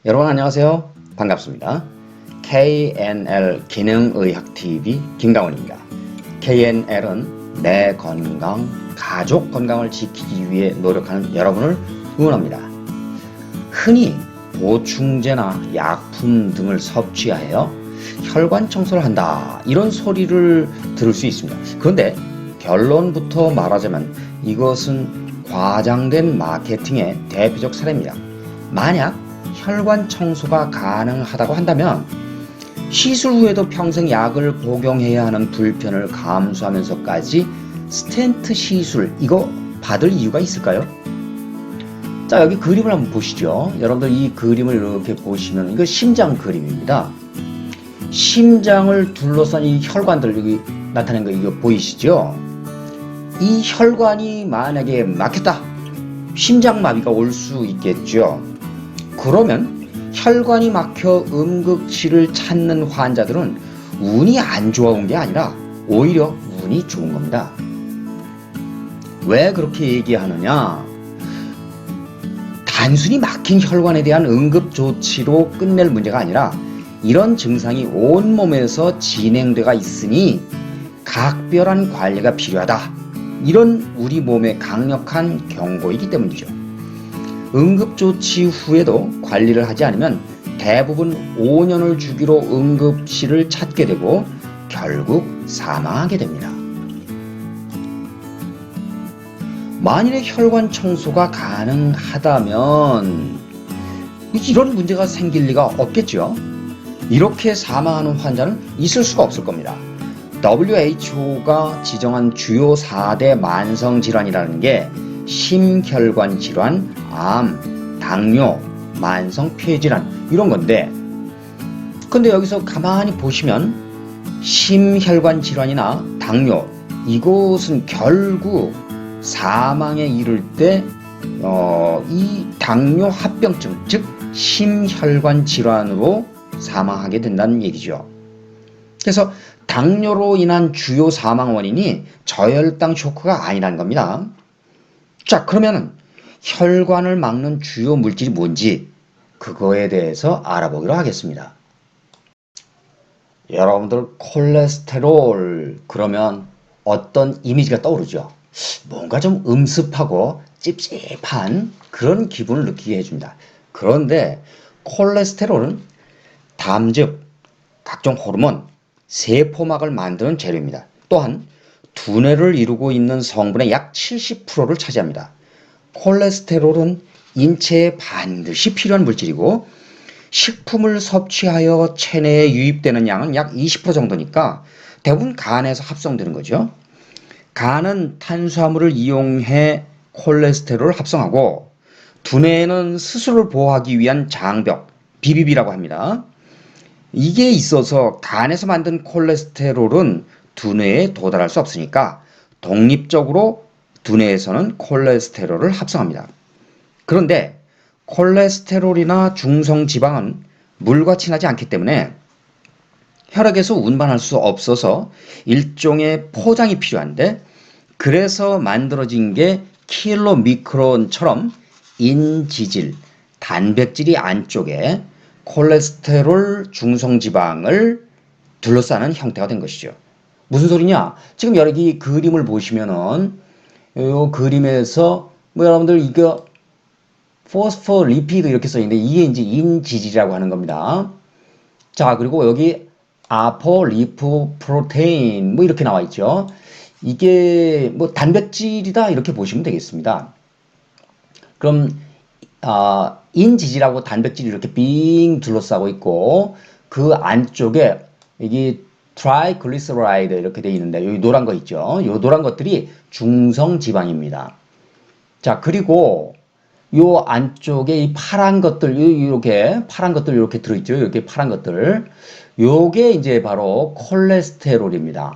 여러분 안녕하세요. 반갑습니다. KNL 기능의학TV 김강원입니다. KNL은 내 건강, 가족 건강을 지키기 위해 노력하는 여러분을 응원합니다. 흔히 보충제나 약품 등을 섭취하여 혈관 청소를 한다 이런 소리를 들을 수 있습니다. 그런데 결론부터 말하자면 이것은 과장된 마케팅의 대표적 사례입니다. 만약 혈관 청소가 가능하다고 한다면 시술 후에도 평생 약을 복용해야 하는 불편을 감수하면서까지 스텐트 시술 이거 받을 이유가 있을까요? 자, 여기 그림을 한번 보시죠. 여러분들 이 그림을 이렇게 보시면 이거 심장 그림입니다. 심장을 둘러싼 이 혈관들 여기 나타낸 거 이거 보이시죠? 이 혈관이 만약에 막혔다. 심장마비가 올 수 있겠죠. 그러면 혈관이 막혀 응급실을 찾는 환자들은 운이 안 좋아온 게 아니라 오히려 운이 좋은 겁니다. 왜 그렇게 얘기하느냐? 단순히 막힌 혈관에 대한 응급조치로 끝낼 문제가 아니라 이런 증상이 온몸에서 진행되어 있으니 각별한 관리가 필요하다. 이런 우리 몸의 강력한 경고이기 때문이죠. 응급조치 후에도 관리를 하지 않으면 대부분 5년을 주기로 응급실을 찾게 되고 결국 사망하게 됩니다. 만일에 혈관 청소가 가능하다면 이런 문제가 생길 리가 없겠죠. 이렇게 사망하는 환자는 있을 수가 없을 겁니다. WHO가 지정한 주요 4대 만성질환이라는 게 심혈관 질환, 암, 당뇨, 만성 폐질환 이런 건데, 근데 여기서 가만히 보시면 심혈관 질환이나 당뇨 이것은 결국 사망에 이를 때 이 당뇨 합병증 즉 심혈관 질환으로 사망하게 된다는 얘기죠. 그래서 당뇨로 인한 주요 사망 원인이 저혈당 쇼크가 아니라는 겁니다. 자, 그러면 혈관을 막는 주요 물질이 뭔지 그거에 대해서 알아보기로 하겠습니다. 여러분들 콜레스테롤 그러면 어떤 이미지가 떠오르죠? 뭔가 좀 음습하고 찝찝한 그런 기분을 느끼게 해줍니다. 그런데 콜레스테롤은 담즙, 각종 호르몬, 세포막을 만드는 재료입니다. 또한 두뇌를 이루고 있는 성분의 약 70%를 차지합니다. 콜레스테롤은 인체에 반드시 필요한 물질이고 식품을 섭취하여 체내에 유입되는 양은 약 20% 정도니까 대부분 간에서 합성되는 거죠. 간은 탄수화물을 이용해 콜레스테롤을 합성하고 두뇌에는 스스로를 보호하기 위한 장벽, BBB라고 합니다. 이게 있어서 간에서 만든 콜레스테롤은 두뇌에 도달할 수 없으니까 독립적으로 두뇌에서는 콜레스테롤을 합성합니다. 그런데 콜레스테롤이나 중성지방은 물과 친하지 않기 때문에 혈액에서 운반할 수 없어서 일종의 포장이 필요한데, 그래서 만들어진 게 킬로미크론처럼 인지질, 단백질이 안쪽에 콜레스테롤 중성지방을 둘러싸는 형태가 된 것이죠. 무슨 소리냐? 지금 여기 그림을 보시면은 이 그림에서 여러분들 이거 포스포리피드 이렇게 써 있는데 이게 이제 인지질이라고 하는 겁니다. 자, 그리고 여기 아포리포프로테인 이렇게 나와 있죠. 이게 단백질이다 이렇게 보시면 되겠습니다. 그럼 인지질하고 단백질이 이렇게 빙 둘러싸고 있고 그 안쪽에 이게 트라이글리세라이드 이렇게 되어 있는데 여기 노란 거 있죠. 이 노란 것들이 중성지방입니다. 자, 그리고 요 안쪽에 이 파란 것들 이렇게 파란 것들 이렇게 들어있죠. 이렇게 파란 것들 요게 이제 바로 콜레스테롤입니다.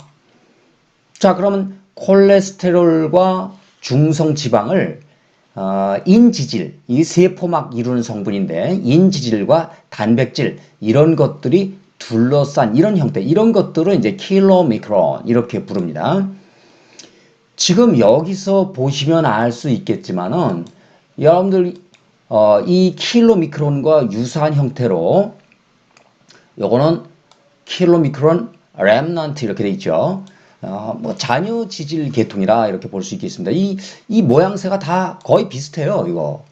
자, 그러면 콜레스테롤과 중성지방을 인지질, 이 세포막 이루는 성분인데 인지질과 단백질 이런 것들이 둘러싼 이런 형태, 이런 것들을 이제 킬로미크론 이렇게 부릅니다. 지금 여기서 보시면 알 수 있겠지만은 여러분들 이 킬로미크론과 유사한 형태로 요거는 킬로미크론 렘넌트 이렇게 돼 있죠. 뭐 잔여 지질 계통이라 이렇게 볼 수 있겠습니다. 이 모양새가 다 거의 비슷해요, 이거.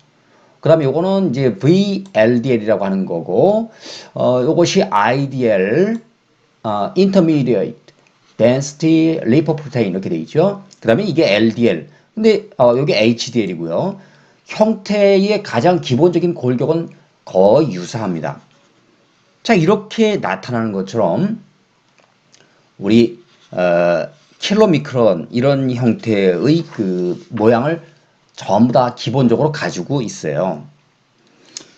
그 다음에 요거는 이제 VLDL이라고 하는 거고, 요것이 IDL, Intermediate Density Lipoprotein 이렇게 돼 있죠. 그 다음에 이게 LDL. 근데, 요게 HDL이고요. 형태의 가장 기본적인 골격은 거의 유사합니다. 자, 이렇게 나타나는 것처럼, 우리, 킬로미크론, 이런 형태의 그 모양을 전부 다 기본적으로 가지고 있어요.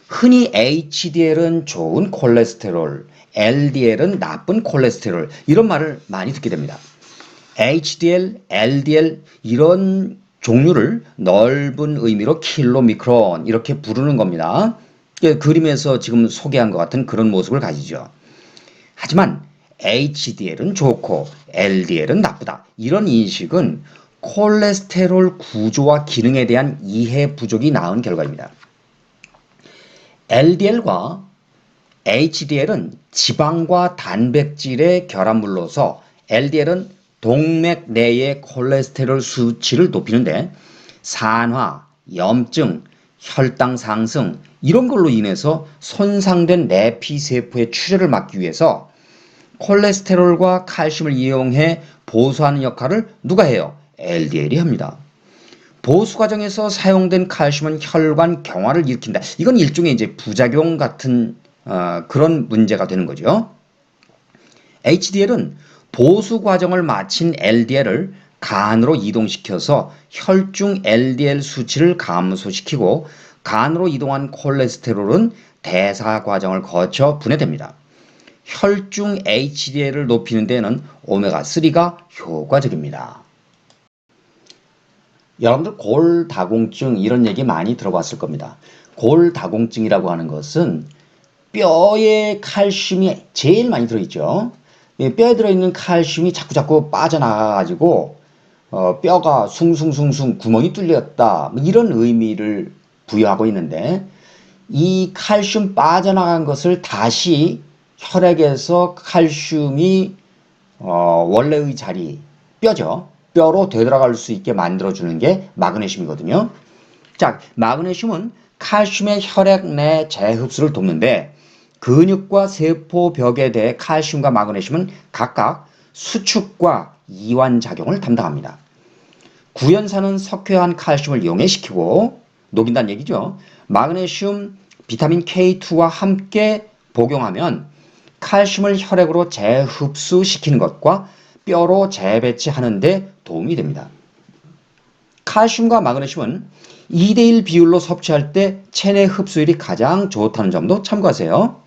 흔히 HDL은 좋은 콜레스테롤, LDL은 나쁜 콜레스테롤 이런 말을 많이 듣게 됩니다. HDL, LDL 이런 종류를 넓은 의미로 킬로미크론 이렇게 부르는 겁니다. 그림에서 지금 소개한 것 같은 그런 모습을 가지죠. 하지만 HDL은 좋고 LDL은 나쁘다. 이런 인식은 콜레스테롤 구조와 기능에 대한 이해 부족이 낳은 결과입니다. LDL과 HDL은 지방과 단백질의 결합물로서 LDL은 동맥 내의 콜레스테롤 수치를 높이는데 산화, 염증, 혈당 상승 이런 걸로 인해서 손상된 내피세포의 출혈을 막기 위해서 콜레스테롤과 칼슘을 이용해 보수하는 역할을 누가 해요? LDL이 합니다. 보수 과정에서 사용된 칼슘은 혈관 경화를 일으킨다. 이건 일종의 이제 부작용 같은 그런 문제가 되는 거죠. HDL은 보수 과정을 마친 LDL을 간으로 이동시켜서 혈중 LDL 수치를 감소시키고 간으로 이동한 콜레스테롤은 대사 과정을 거쳐 분해됩니다. 혈중 HDL을 높이는 데는 오메가3가 효과적입니다. 여러분들 골다공증 이런 얘기 많이 들어봤을 겁니다. 골다공증이라고 하는 것은 뼈에 칼슘이 제일 많이 들어있죠. 뼈에 들어있는 칼슘이 자꾸 빠져나가가지고 뼈가 숭숭숭숭 구멍이 뚫렸다 뭐 이런 의미를 부여하고 있는데 이 칼슘 빠져나간 것을 다시 혈액에서 칼슘이 원래의 자리 뼈죠. 뼈로 되돌아갈 수 있게 만들어주는 게 마그네슘이거든요. 자, 마그네슘은 칼슘의 혈액 내 재흡수를 돕는데 근육과 세포벽에 대해 칼슘과 마그네슘은 각각 수축과 이완 작용을 담당합니다. 구연산은 석회화한 칼슘을 용해시키고 녹인다는 얘기죠. 마그네슘, 비타민 K2와 함께 복용하면 칼슘을 혈액으로 재흡수시키는 것과 뼈로 재배치하는 데 도움이 됩니다. 칼슘과 마그네슘은 2대1 비율로 섭취할 때 체내 흡수율이 가장 좋다는 점도 참고하세요.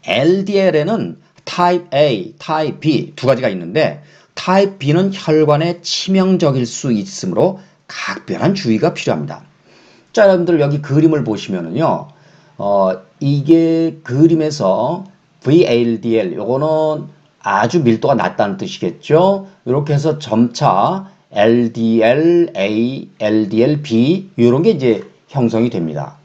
LDL에는 타입 A, 타입 B 두 가지가 있는데 타입 B는 혈관에 치명적일 수 있으므로 각별한 주의가 필요합니다. 자, 여러분들 여기 그림을 보시면은요. 이게 그림에서 VLDL 요거는 아주 밀도가 낮다는 뜻이겠죠. 이렇게 해서 점차 LDL, A, LDL, B 이런 게 이제 형성이 됩니다.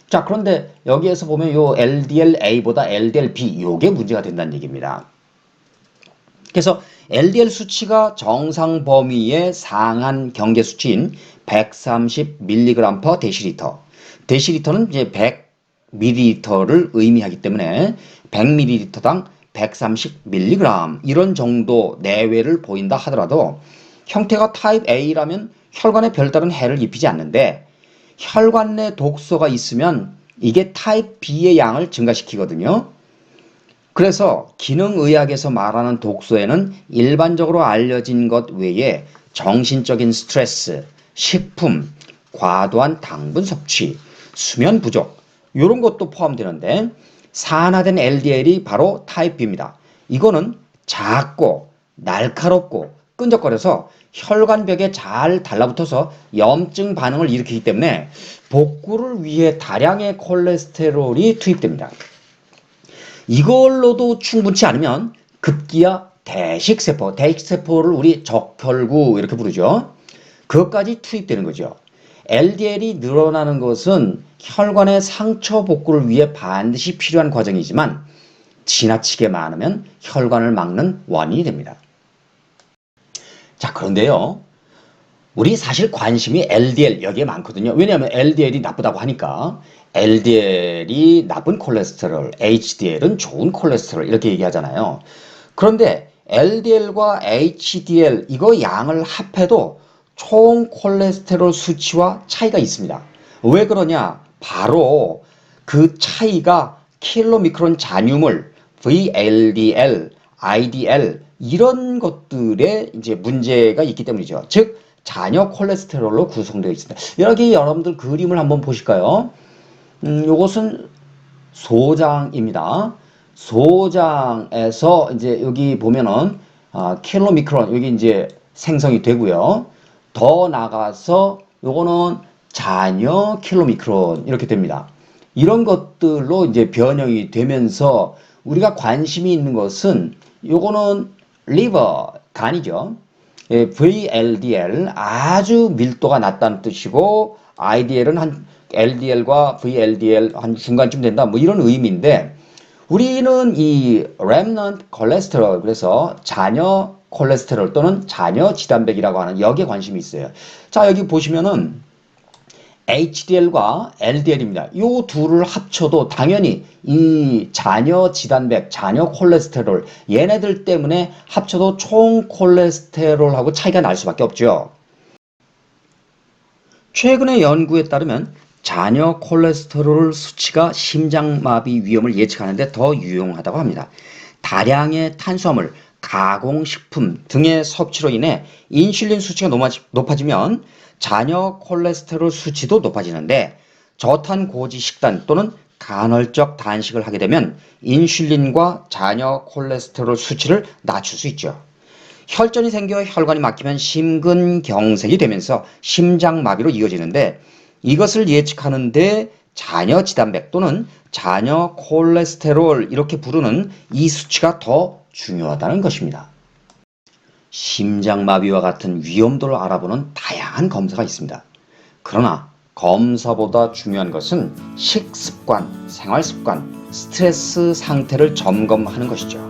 자, 그런데 여기에서 보면 요 LDL A보다 LDL B 요게 문제가 된다는 얘기입니다. 그래서 LDL 수치가 정상 범위의 상한 경계 수치인 130mg/dL. 데시리터는 이제 100ml를 의미하기 때문에 100ml당 130mg 이런 정도 내외를 보인다 하더라도 형태가 타입 A라면 혈관에 별다른 해를 입히지 않는데 혈관 내 독소가 있으면 이게 타입 B의 양을 증가시키거든요. 그래서 기능의학에서 말하는 독소에는 일반적으로 알려진 것 외에 정신적인 스트레스, 식품, 과도한 당분 섭취, 수면 부족 이런 것도 포함되는데 산화된 LDL이 바로 타입 B입니다. 이거는 작고 날카롭고 끈적거려서 혈관벽에 잘 달라붙어서 염증 반응을 일으키기 때문에 복구를 위해 다량의 콜레스테롤이 투입됩니다. 이걸로도 충분치 않으면 급기야 대식세포를 우리 적혈구 이렇게 부르죠. 그것까지 투입되는 거죠. LDL이 늘어나는 것은 혈관의 상처 복구를 위해 반드시 필요한 과정이지만 지나치게 많으면 혈관을 막는 원인이 됩니다. 자, 그런데요. 우리 사실 관심이 LDL 여기에 많거든요. 왜냐하면 LDL이 나쁘다고 하니까 LDL이 나쁜 콜레스테롤, HDL은 좋은 콜레스테롤 이렇게 얘기하잖아요. 그런데 LDL과 HDL 이거 양을 합해도 총 콜레스테롤 수치와 차이가 있습니다. 왜 그러냐? 바로 그 차이가 킬로미크론 잔유물, VLDL, IDL 이런 것들에 이제 문제가 있기 때문이죠. 즉 잔여 콜레스테롤로 구성되어 있습니다. 여기 여러분들 그림을 한번 보실까요? 요것은 소장입니다. 소장에서 이제 여기 보면은 킬로미크론 여기 이제 생성이 되고요. 더 나가서 요거는 잔여 킬로미크론 이렇게 됩니다. 이런 것들로 이제 변형이 되면서 우리가 관심이 있는 것은 요거는 리버 간이죠. VLDL 아주 밀도가 낮다는 뜻이고 IDL은 한 LDL과 VLDL 한 중간쯤 된다 뭐 이런 의미인데 우리는 이 remnant cholesterol 그래서 잔여 콜레스테롤 또는 잔여 지단백이라고 하는 여기에 관심이 있어요. 자, 여기 보시면은 HDL과 LDL입니다. 이 둘을 합쳐도 당연히 이 잔여 지단백, 잔여 콜레스테롤 얘네들 때문에 합쳐도 총 콜레스테롤하고 차이가 날 수밖에 없죠. 최근의 연구에 따르면 잔여 콜레스테롤 수치가 심장마비 위험을 예측하는 데 더 유용하다고 합니다. 다량의 탄수화물, 가공식품 등의 섭취로 인해 인슐린 수치가 높아지면 잔여 콜레스테롤 수치도 높아지는데 저탄고지 식단 또는 간헐적 단식을 하게 되면 인슐린과 잔여 콜레스테롤 수치를 낮출 수 있죠. 혈전이 생겨 혈관이 막히면 심근경색이 되면서 심장마비로 이어지는데 이것을 예측하는데 잔여 지단백 또는 잔여 콜레스테롤 이렇게 부르는 이 수치가 더 중요하다는 것입니다. 심장마비와 같은 위험도를 알아보는 다양한 검사가 있습니다. 그러나 검사보다 중요한 것은 식습관, 생활습관, 스트레스 상태를 점검하는 것이죠.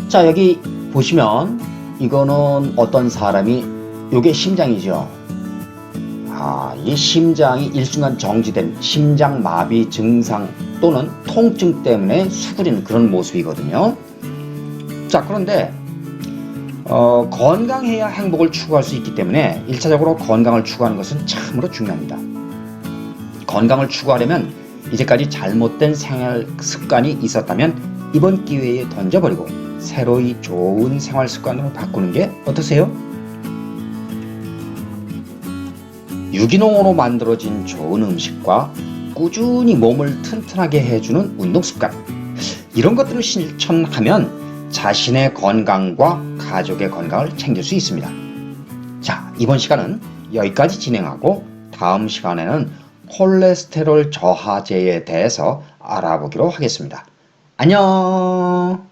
자, 여기 보시면 이거는 어떤 사람이 이게 심장이죠. 이 심장이 일순간 정지된 심장마비 증상 또는 통증 때문에 수그리는 그런 모습이거든요. 자, 그런데 건강해야 행복을 추구할 수 있기 때문에 1차적으로 건강을 추구하는 것은 참으로 중요합니다. 건강을 추구하려면 이제까지 잘못된 생활 습관이 있었다면 이번 기회에 던져버리고 새로이 좋은 생활 습관으로 바꾸는 게 어떠세요? 유기농으로 만들어진 좋은 음식과 꾸준히 몸을 튼튼하게 해주는 운동 습관 이런 것들을 실천하면 자신의 건강과 가족의 건강을 챙길 수 있습니다. 자, 이번 시간은 여기까지 진행하고 다음 시간에는 콜레스테롤 저하제에 대해서 알아보기로 하겠습니다. 안녕.